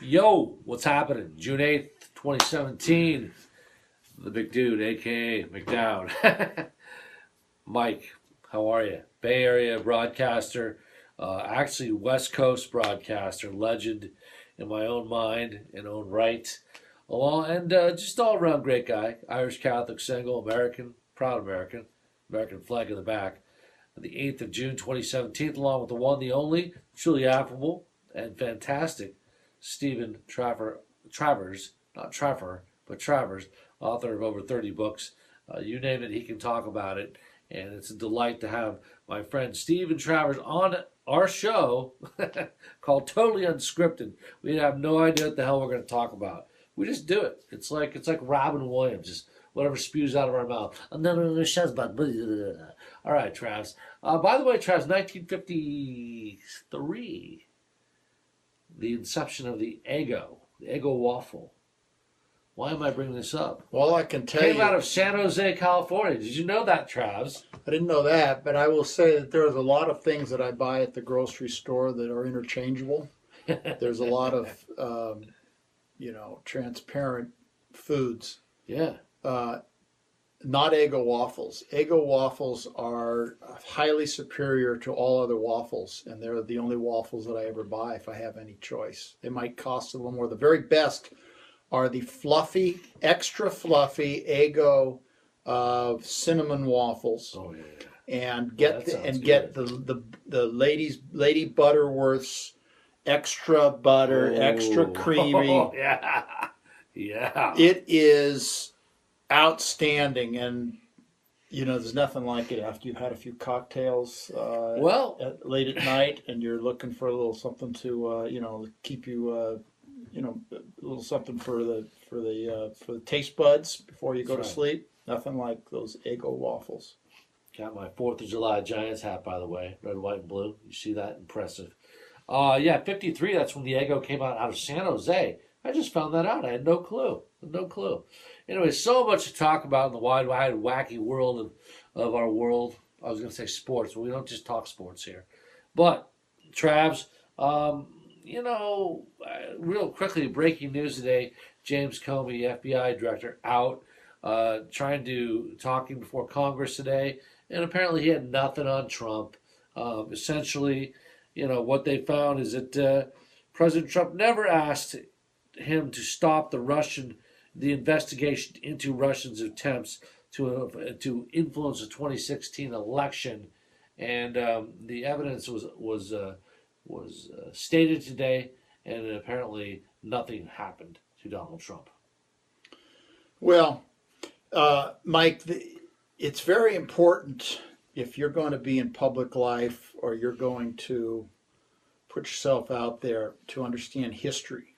Yo, what's happening? June 8th, 2017. The big dude, aka McDowd. Mike, how are you? Bay Area broadcaster, actually West Coast broadcaster, legend in my own mind and own right. Along and just all around great guy. Irish Catholic, single, American, proud American, American flag in the back. The 8th of June 2017, along with the one, the only, truly affable and fantastic Stephen Travers, not Trevor, but Travers, author of over 30 books. You name it, he can talk about it. And it's a delight to have my friend Stephen Travers on our show called Totally Unscripted. We have no idea what the hell we're going to talk about. We just do it. It's like Robin Williams, just whatever spews out of our mouth. And then it says about. All right, Travs. By the way, Travs, 1953, the inception of the Eggo waffle. Why am I bringing this up? Well, I can tell Came you. out of San Jose, California. Did you know that, Travs? I didn't know that, but I will say that there's a lot of things that I buy at the grocery store that are interchangeable. There's a lot of, transparent foods. Yeah. Not Eggo waffles. Eggo waffles are highly superior to all other waffles, and they're the only waffles that I ever buy if I have any choice. They might cost a little more. The very best are the fluffy, extra fluffy Eggo cinnamon waffles. Oh yeah. And That get sounds the Lady Butterworth's extra butter, extra creamy. Oh, yeah. Yeah. It is outstanding, and there's nothing like it after you've had a few cocktails late at night, and you're looking for a little something to keep you a little something for the taste buds before you go to sleep. Nothing like those Eggo waffles. Got my 4th of July Giants hat, by the way. Red, white, and blue. You see that? Impressive. Yeah, 53, that's when the Eggo came out of San Jose. I just found that out. I had no clue. No clue. Anyway, so much to talk about in the wide, wacky world of our world. I was going to say sports, but we don't just talk sports here. But, Travs, real quickly, breaking news today, James Comey, FBI director, out talking before Congress today, and apparently he had nothing on Trump. Essentially, what they found is that President Trump never asked him to stop the investigation into Russians' attempts to influence the 2016 election, and the evidence was stated today, and apparently nothing happened to Donald Trump. Well, Mike, it's very important if you're going to be in public life or you're going to put yourself out there to understand history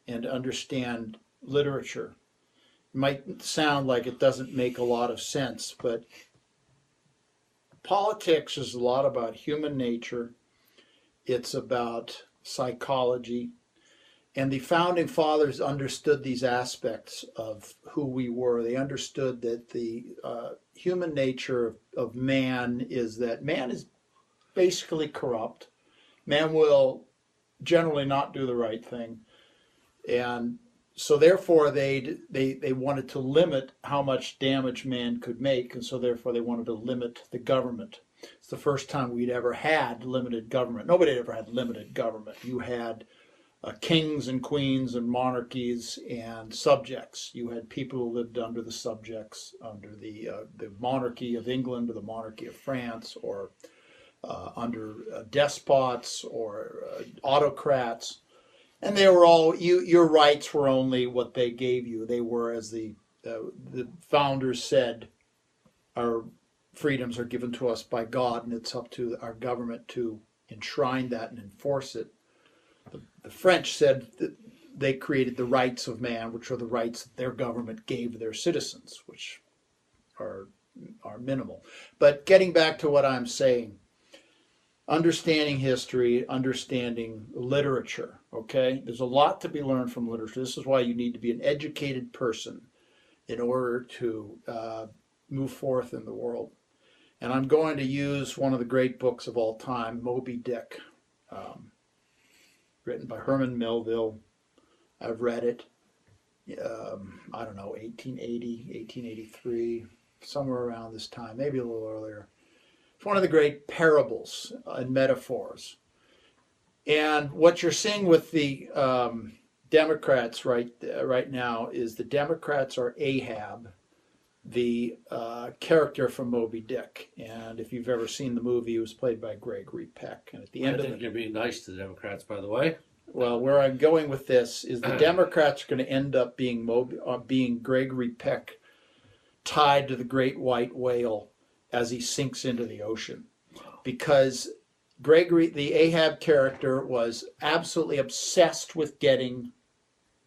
and understand literature. It might sound like it doesn't make a lot of sense, but politics is a lot about human nature. It's about psychology. And the founding fathers understood these aspects of who we were. They understood that the human nature of man is that man is basically corrupt. Man will generally not do the right thing. And so therefore they wanted to limit how much damage man could make, and so therefore they wanted to limit the government. It's the first time we'd ever had limited government. Nobody had ever had limited government. You had kings and queens and monarchies and subjects. You had people who lived under the subjects, under the monarchy of England or the monarchy of France, or under despots or autocrats. And they were all, your rights were only what they gave you. They were, as the founders said, our freedoms are given to us by God, and it's up to our government to enshrine that and enforce it. The French said that they created the rights of man, which are the rights that their government gave their citizens, which are minimal. But getting back to what I'm saying, understanding history, understanding literature, okay? There's a lot to be learned from literature. This is why you need to be an educated person in order to move forth in the world. And I'm going to use one of the great books of all time, Moby Dick, written by Herman Melville, I've read it. I don't know, 1880, 1883, somewhere around this time, maybe a little earlier. It's one of the great parables and metaphors. And what you're seeing with the Democrats right now is the Democrats are Ahab, the character from Moby Dick. And if you've ever seen the movie, he was played by Gregory Peck. And at the end I think you're being nice to the Democrats, by the way. Well, where I'm going with this is the Democrats are going to end up being Gregory Peck tied to the great white whale as he sinks into the ocean. Because Gregory, the Ahab character, was absolutely obsessed with getting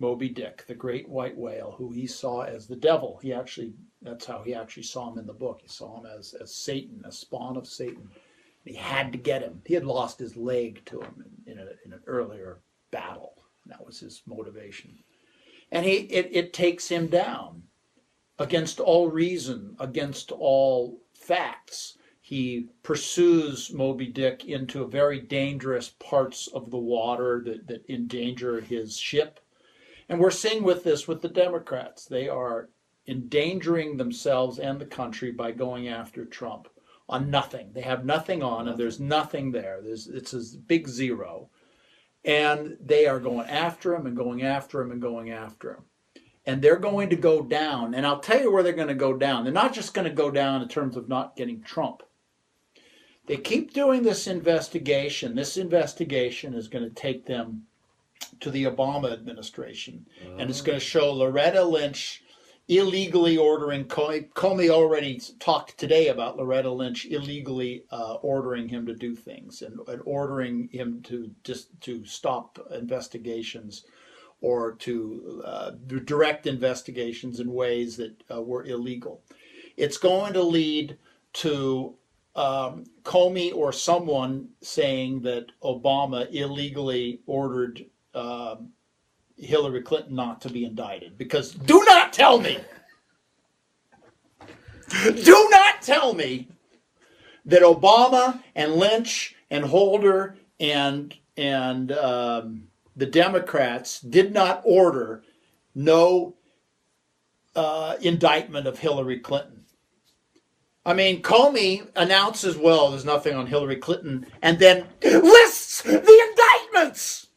Moby Dick, the great white whale, who he saw as the devil. That's how he actually saw him in the book. He saw him as Satan, a spawn of Satan. He had to get him. He had lost his leg to him in an earlier battle. That was his motivation. And it takes him down against all reason, against all facts. He pursues Moby Dick into very dangerous parts of the water that endanger his ship. And we're seeing with the Democrats. They are endangering themselves and the country by going after Trump on nothing. They have nothing on, and there's nothing there. It's a big zero. And they are going after him and going after him and going after him. And they're going to go down. And I'll tell you where they're going to go down. They're not just going to go down in terms of not getting Trump. They keep doing this investigation. This investigation is going to take them to the Obama administration. And it's going to show Loretta Lynch illegally ordering Comey already talked today about Loretta Lynch illegally ordering him to do things and ordering him to stop investigations or to direct investigations in ways that were illegal. It's going to lead to Comey or someone saying that Obama illegally ordered Hillary Clinton not to be indicted. Because do not tell me that Obama and Lynch and Holder and the Democrats did not order no indictment of Hillary Clinton. I mean, Comey announces, well, there's nothing on Hillary Clinton, and then lists the indictments.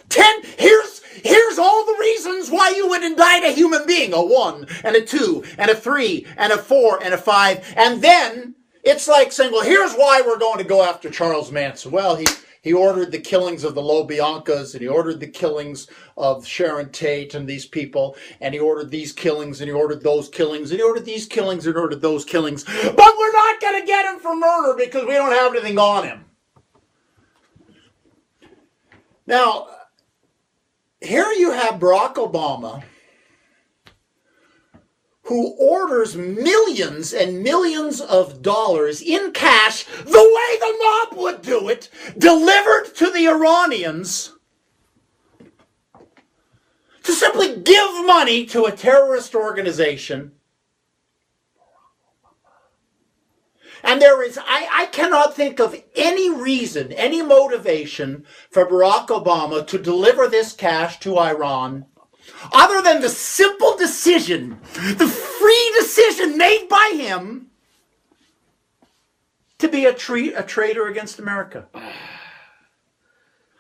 10, here's all the reasons why you would indict a human being. A 1, and a 2, and a 3, and a 4, and a 5. And then it's like saying, well, here's why we're going to go after Charles Manson. Well, he ordered the killings of the LoBiancas, and he ordered the killings of Sharon Tate and these people, and he ordered these killings, and he ordered those killings, and he ordered these killings, and he ordered those killings. But we're not going to get him for murder because we don't have anything on him. Now, here you have Barack Obama, who orders millions and millions of dollars in cash, the way the mob would do it, delivered to the Iranians to simply give money to a terrorist organization. And I cannot think of any reason, any motivation for Barack Obama to deliver this cash to Iran other than the simple decision, the free decision made by him to be a traitor against America.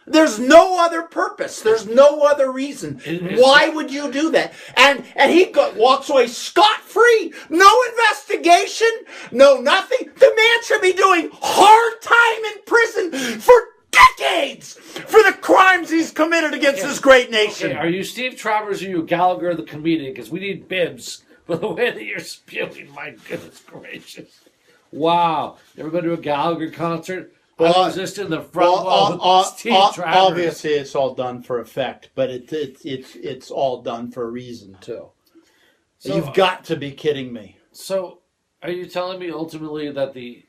There's no other purpose. There's no other reason. Why would you do that? And he walks away scot-free. No investigation. No nothing. The man should be doing hard time in prison for decades for the crimes he's committed against this great nation. Okay, are you Steve Travers or you Gallagher the comedian? Because we need bibs for the way that you're spewing. My goodness gracious. Wow. You ever been to a Gallagher concert? Well, I was just in the front row with Steve Travers. Obviously, it's all done for effect, but it's all done for a reason, too. So, you've got to be kidding me. So, are you telling me ultimately that the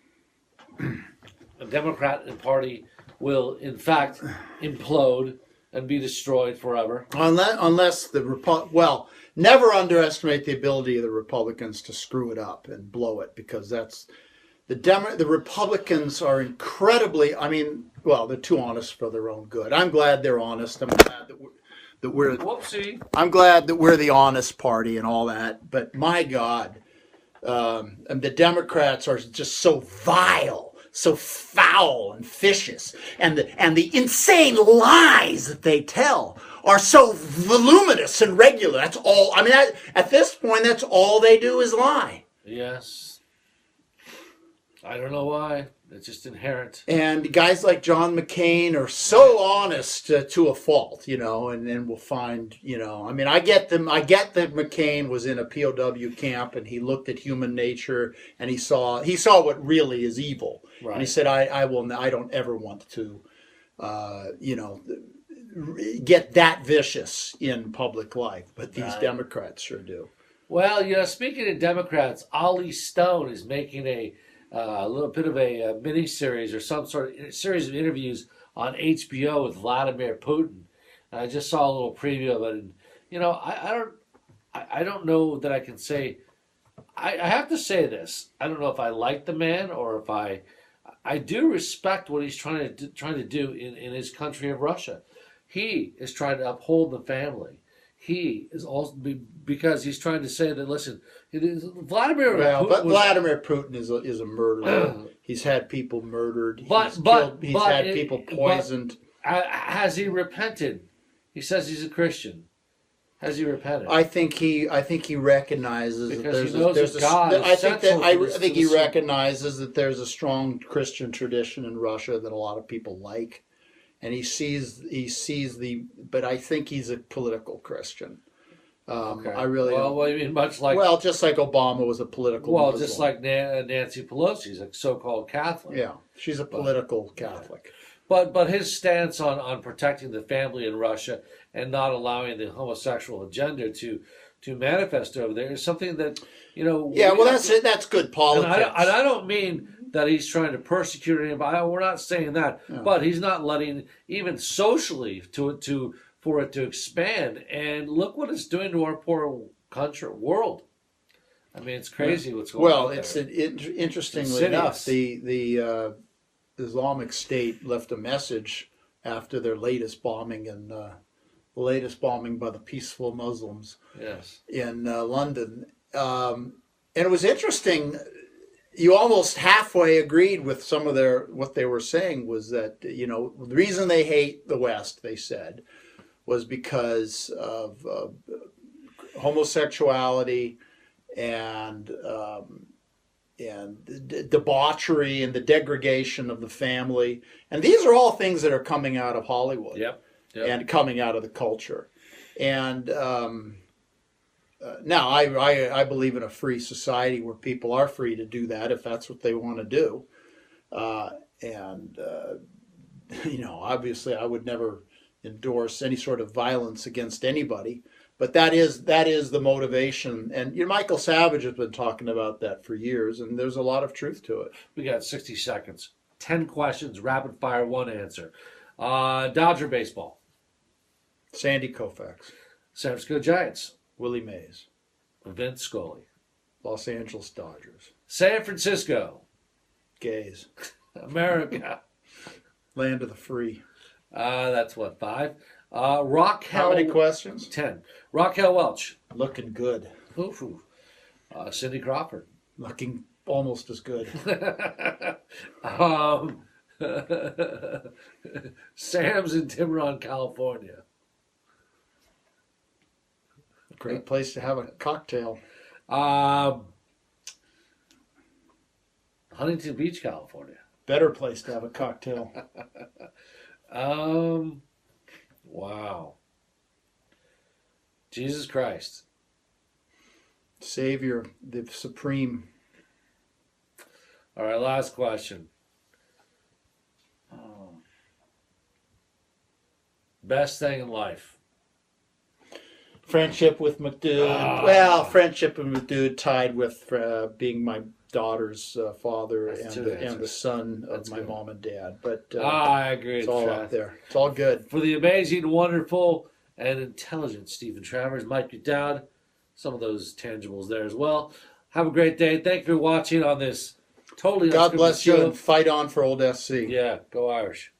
Democrat Party will, in fact, implode and be destroyed forever? Unless never underestimate the ability of the Republicans to screw it up and blow it, because the Republicans are incredibly. I mean, well, they're too honest for their own good. I'm glad they're honest. I'm glad that we're. Whoopsie. I'm glad that we're the honest party and all that. But my God, and the Democrats are just so vile, so foul and vicious, and the insane lies that they tell are so voluminous and regular. That's all. I mean, at this point, that's all they do is lie. Yes. I don't know why. It's just inherent. And guys like John McCain are so honest to a fault, and then we'll find, I mean, I get them. I get that McCain was in a POW camp and he looked at human nature and he saw what really is evil. Right. And he said, I don't ever want to, get that vicious in public life. But these Democrats sure do. Well, speaking of Democrats, Ollie Stone is making a little bit of a mini series or some sort of series of interviews on HBO with Vladimir Putin. And I just saw a little preview of it, and I don't know that I can say. I have to say this. I don't know if I like the man or if I do respect what he's trying to do in his country of Russia. He is trying to uphold the family. He is also because he's trying to say that Vladimir Putin is a murderer. He's had people murdered. He's had people poisoned. Has he repented? He says he's a Christian. Has he repented? I think he recognizes because that there's God. I think he recognizes that there's a strong Christian tradition in Russia that a lot of people like. And he sees but I think he's a political Christian. Okay. I really. Well, I mean, much like. Well, just like Obama was a political. Well, Muslim. just like Nancy Pelosi's a so-called Catholic. Yeah, she's a political Catholic. But his stance on protecting the family in Russia and not allowing the homosexual agenda to manifest over there is something that Yeah, well, that's good politics. And I don't mean that he's trying to persecute anybody. We're not saying that, but he's not letting even socially for it to expand. And look what it's doing to our poor world. I mean, it's crazy what's going on. Well, it's interestingly enough, the Islamic State left a message after their latest bombing by the peaceful Muslims. Yes. In London, and it was interesting. You almost halfway agreed with some of what they were saying was that the reason they hate the West, they said, was because of homosexuality and debauchery and the degradation of the family. And these are all things that are coming out of Hollywood. Yep. And coming out of the culture. And now I believe in a free society where people are free to do that if that's what they want to do. Obviously I would never endorse any sort of violence against anybody. But that is the motivation. And Michael Savage has been talking about that for years, and there's a lot of truth to it. We got 60 seconds. 10 questions, rapid fire, one answer. Dodger baseball. Sandy Koufax. San Francisco Giants. Willie Mays. Vince Scully. Los Angeles Dodgers. San Francisco. Gays. America. Land of the free. That's what, 5? Raquel. How many questions? 10. Raquel Welch. Looking good. Ooh. Cindy Crawford. Looking almost as good. Sam's in Tiburon, California. Great place to have a cocktail. Huntington Beach, California. Better place to have a cocktail. Wow. Jesus Christ. Savior, the supreme. All right, last question. Best thing in life. Friendship with McDude. Well, friendship with McDude tied with being my daughter's father and the son of my mom and dad. But I agree. It's all up there. It's all good. For the amazing, wonderful, and intelligent Stephen Travers, Mike McDowd, some of those tangibles there as well. Have a great day. Thank you for watching on this Totally. God unscripted bless you show. and fight on for old SC. Yeah, go Irish.